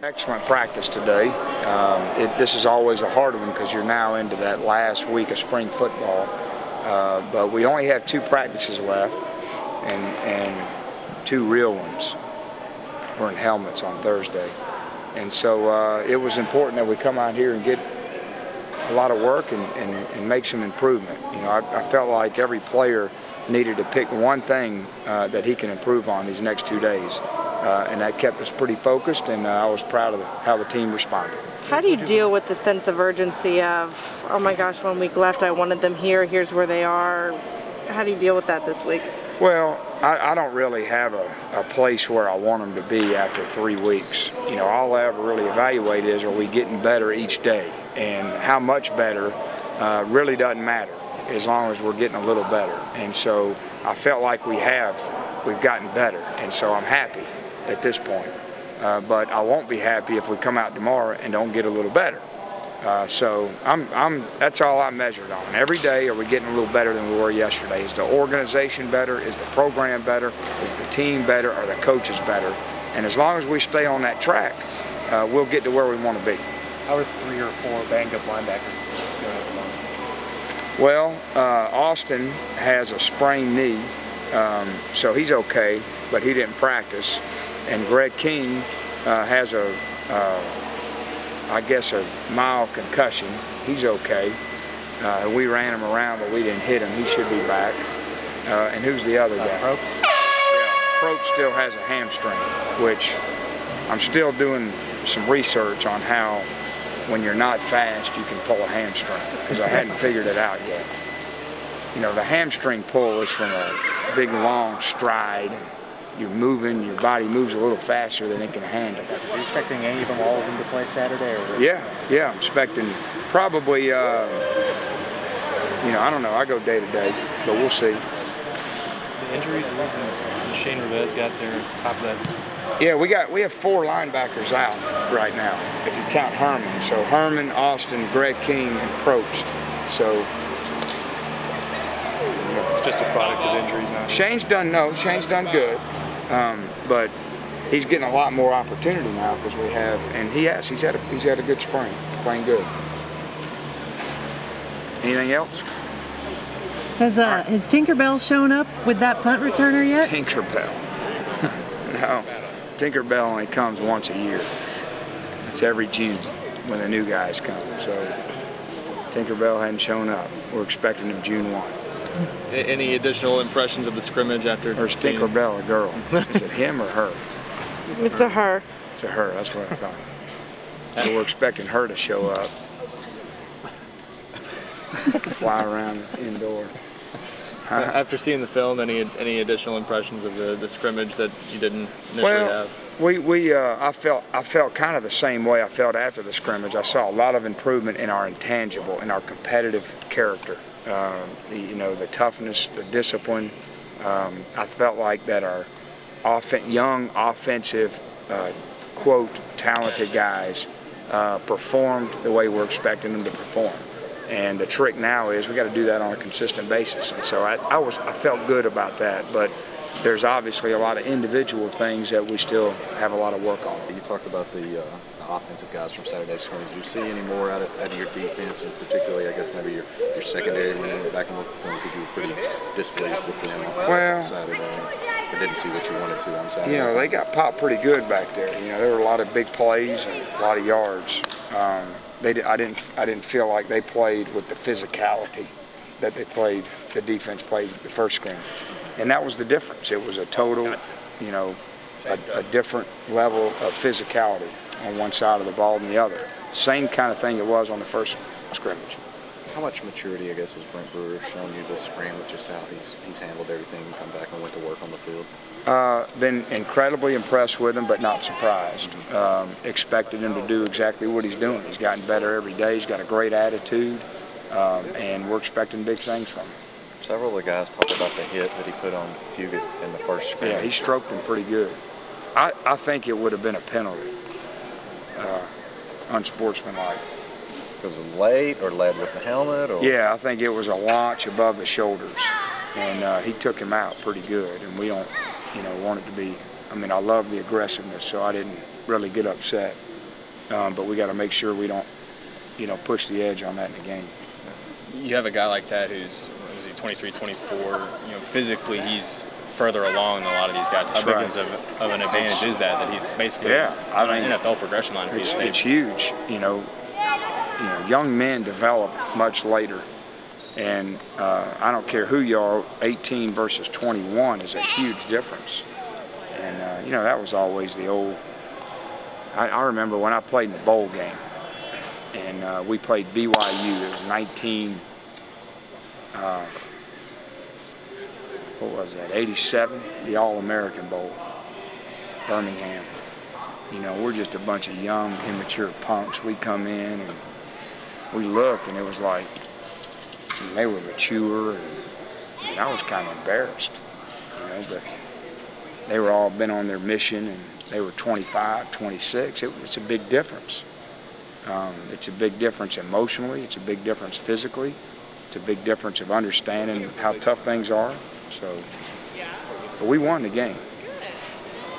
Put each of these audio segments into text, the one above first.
Excellent practice today. This is always a hard one because you're now into that last week of spring football. But we only have 2 practices left and 2 real ones. We're in helmets on Thursday. And so it was important that we come out here and get a lot of work and make some improvement. You know, I felt like every player needed to pick one thing that he can improve on these next 2 days. And that kept us pretty focused, and I was proud of how the team responded. How do you deal with the sense of urgency of, oh my gosh, 1 week left, I wanted them here, here's where they are? How do you deal with that this week? Well, I don't really have a place where I want them to be after 3 weeks. You know, all I ever really evaluate is, are we getting better each day? And how much better really doesn't matter as long as we're getting a little better. And so I felt like we've gotten better, and so I'm happy at this point. But I won't be happy if we come out tomorrow and don't get a little better. So that's all I measured on. Every day, are we getting a little better than we were yesterday? Is the organization better? Is the program better? Is the team better? Are the coaches better? And as long as we stay on that track, we'll get to where we want to be. How are 3 or 4 banged-up linebackers doing at the moment? Well, Austin has a sprained knee, so he's okay, but he didn't practice. And Greg King has I guess a mild concussion. He's okay. We ran him around, but we didn't hit him. He should be back. And who's the other guy? Probst? Yeah, Probst still has a hamstring, which I'm still doing some research on how, when you're not fast, you can pull a hamstring, because I hadn't figured it out yet. You know, the hamstring pull is from a big, long stride. You're moving, your body moves a little faster than it can handle. Are you expecting any of them, all of them, to play Saturday? Or? Yeah, I'm expecting probably, you know, I don't know, I go day to day, but we'll see. The injuries, the reason Shane Rivez got there, top of that? Yeah, we have 4 linebackers out right now, if you count Herman. So Herman, Austin, Greg King, and Probst. So it's just a product of injuries now. Shane's done good, but he's getting a lot more opportunity now because we have, and he's had a good spring, playing good. Anything else? Has Tinkerbell shown up with that punt returner yet? Tinkerbell? No, Tinkerbell only comes once a year. It's every June when the new guys come. So Tinkerbell hadn't shown up. We're expecting him June 1. Any additional impressions of the scrimmage after? Or is Tinkerbell a girl? Is it him or her? It's a her. It's a her, that's what I thought. So we're expecting her to show up. Fly around indoor. After seeing the film, any additional impressions of the scrimmage that you didn't initially have? I felt kind of the same way I felt after the scrimmage. I saw a lot of improvement in our intangible, in our competitive character. You know, the toughness, the discipline. I felt like that our young offensive, quote, talented guys performed the way we're expecting them to perform. And the trick now is we got to do that on a consistent basis. And so I felt good about that, but there's obviously a lot of individual things that we still have a lot of work on. You talked about the offensive guys from Saturday's scrimmage. Did you see any more out of your defense, and particularly, I guess, maybe your secondary when you went back and looked at them, because you were pretty displeased with them on Saturday, but didn't see what you wanted to on Saturday? You know, they got popped pretty good back there. You know, there were a lot of big plays and a lot of yards. I didn't feel like they played with the physicality that the defense played the first scrimmage. And that was the difference. It was a total, you know, a different level of physicality on one side of the ball than the other. Same kind of thing it was on the first scrimmage. How much maturity, I guess, has Brent Brewer shown you this spring with just how he's handled everything and come back and went to work on the field? Been incredibly impressed with him, but not surprised. Expected him to do exactly what he's doing. He's gotten better every day. He's got a great attitude, and we're expecting big things from him. Several of the guys talk about the hit that he put on Fugit in the first scrimmage. Yeah, he stroked him pretty good. I think it would have been a penalty, unsportsmanlike. Was it late or led with the helmet? Or? Yeah, I think it was a launch above the shoulders, and he took him out pretty good. And we don't, you know, want it to be. I mean, I love the aggressiveness, so I didn't really get upset. but we got to make sure we don't, push the edge on that in the game. You have a guy like that who's, what is he, 23, 24, physically he's further along than a lot of these guys. How big of an advantage is that he's basically on an NFL progression line? It's huge. Young men develop much later, and I don't care who you are, 18 versus 21 is a huge difference. And that was always the old. I remember when I played in the bowl game, and we played BYU. It was 19. What was that? 87, the All-American Bowl, Birmingham. We're just a bunch of young, immature punks. We come in and we look, and it was like they were mature, and I was kind of embarrassed, but they were all been on their mission, and they were 25, 26. It's a big difference. It's a big difference emotionally. It's a big difference physically. It's a big difference of understanding how tough things are. So, but we won the game.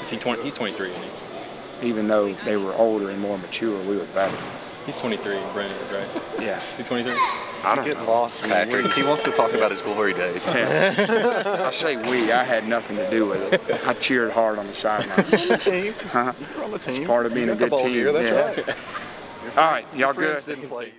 Is he 20? He's 23, isn't he? Even though they were older and more mature, we were better. He's 23, Brandon is, right? Yeah. Is he 23? I don't know. Lost, Patrick. He wants to talk about his glory days. Yeah. I say we. I had nothing to do with it. I cheered hard on the sideline. You're on the team. You're on the team. It's part of being a good team. That's right. All right, y'all good? Didn't play.